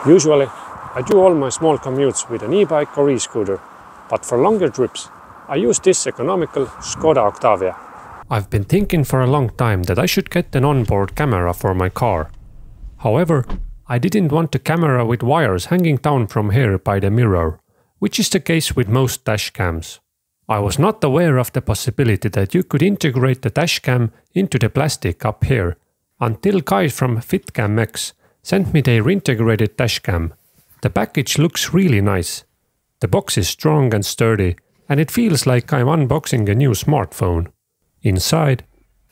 Usually, I do all my small commutes with an e-bike or e-scooter, but for longer trips, I use this economical Skoda Octavia. I've been thinking for a long time that I should get an onboard camera for my car. However, I didn't want a camera with wires hanging down from here by the mirror, which is the case with most dashcams. I was not aware of the possibility that you could integrate the dashcam into the plastic up here, until guys from FITCAMX sent me their integrated dashcam. The package looks really nice. The box is strong and sturdy, and it feels like I'm unboxing a new smartphone. Inside,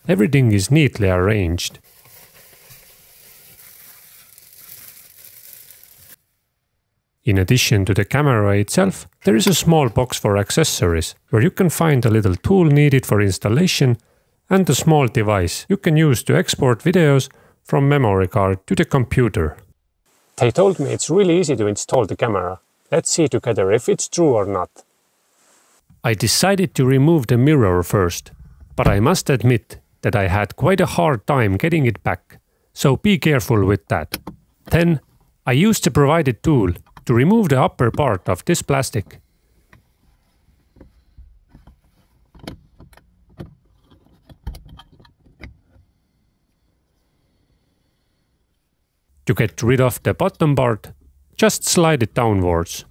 everything is neatly arranged. In addition to the camera itself, there is a small box for accessories, where you can find a little tool needed for installation and a small device you can use to export videos from memory card to the computer. They told me it's really easy to install the camera. Let's see together if it's true or not. I decided to remove the mirror first, but I must admit that I had quite a hard time getting it back, so be careful with that. Then I used the provided tool to remove the upper part of this plastic. To get rid of the bottom part, just slide it downwards.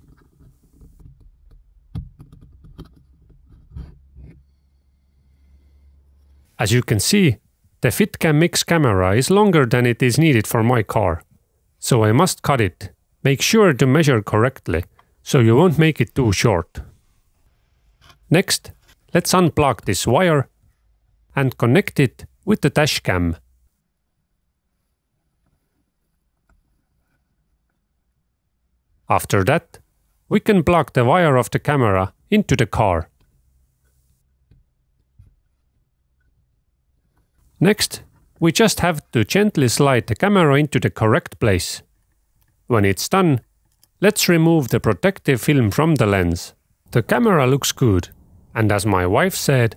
As you can see, the FITCAMX camera is longer than it is needed for my car, so I must cut it. Make sure to measure correctly, so you won't make it too short. Next, let's unplug this wire and connect it with the dashcam. After that, we can plug the wire of the camera into the car. Next, we just have to gently slide the camera into the correct place. When it's done, let's remove the protective film from the lens. The camera looks good, and as my wife said,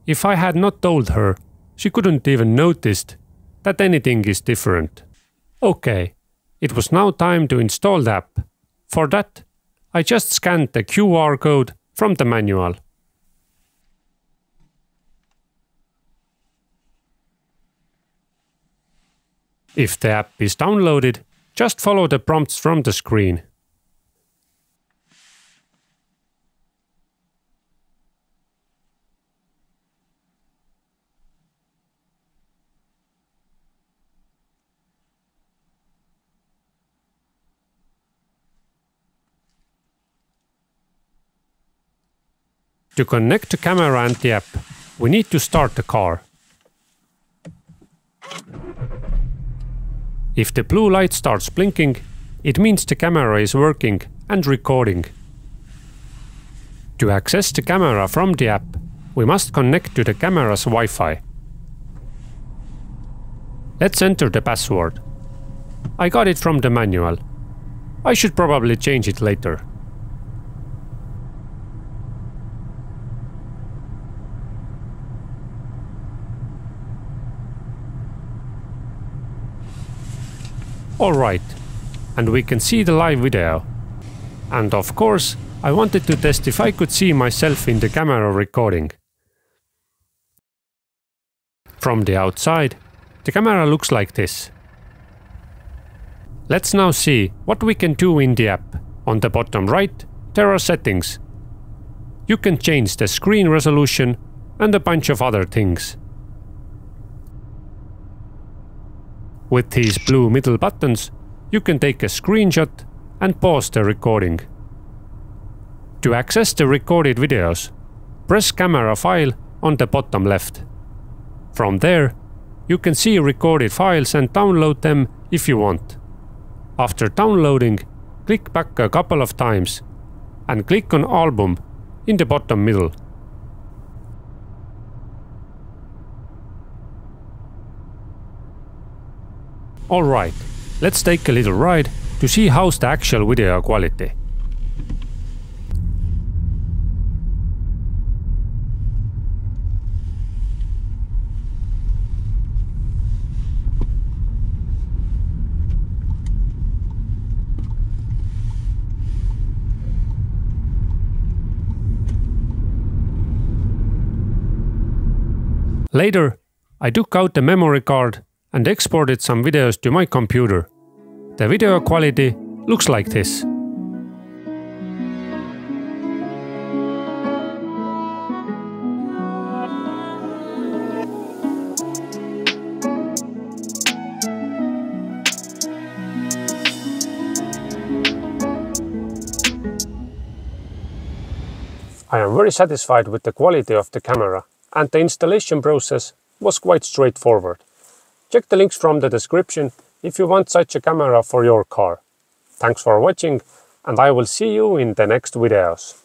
if I had not told her, she couldn't even noticed that anything is different. Okay, it was now time to install the app. For that, I just scanned the QR code from the manual. If the app is downloaded, just follow the prompts from the screen. To connect the camera and the app, we need to start the car. If the blue light starts blinking, it means the camera is working and recording. To access the camera from the app, we must connect to the camera's Wi-Fi. Let's enter the password. I got it from the manual. I should probably change it later. Alright, and we can see the live video. And of course, I wanted to test if I could see myself in the camera recording. From the outside, the camera looks like this. Let's now see what we can do in the app. On the bottom right, there are settings. You can change the screen resolution and a bunch of other things. With these blue middle buttons, you can take a screenshot and pause the recording. To access the recorded videos, press camera file on the bottom left. From there, you can see recorded files and download them if you want. After downloading, click back a couple of times and click on Album in the bottom middle. Alright, let's take a little ride to see how's the actual video quality. Later, I took out the memory card and exported some videos to my computer. The video quality looks like this. I am very satisfied with the quality of the camera, and the installation process was quite straightforward. Check the links from the description if you want such a camera for your car. Thanks for watching, and I will see you in the next videos.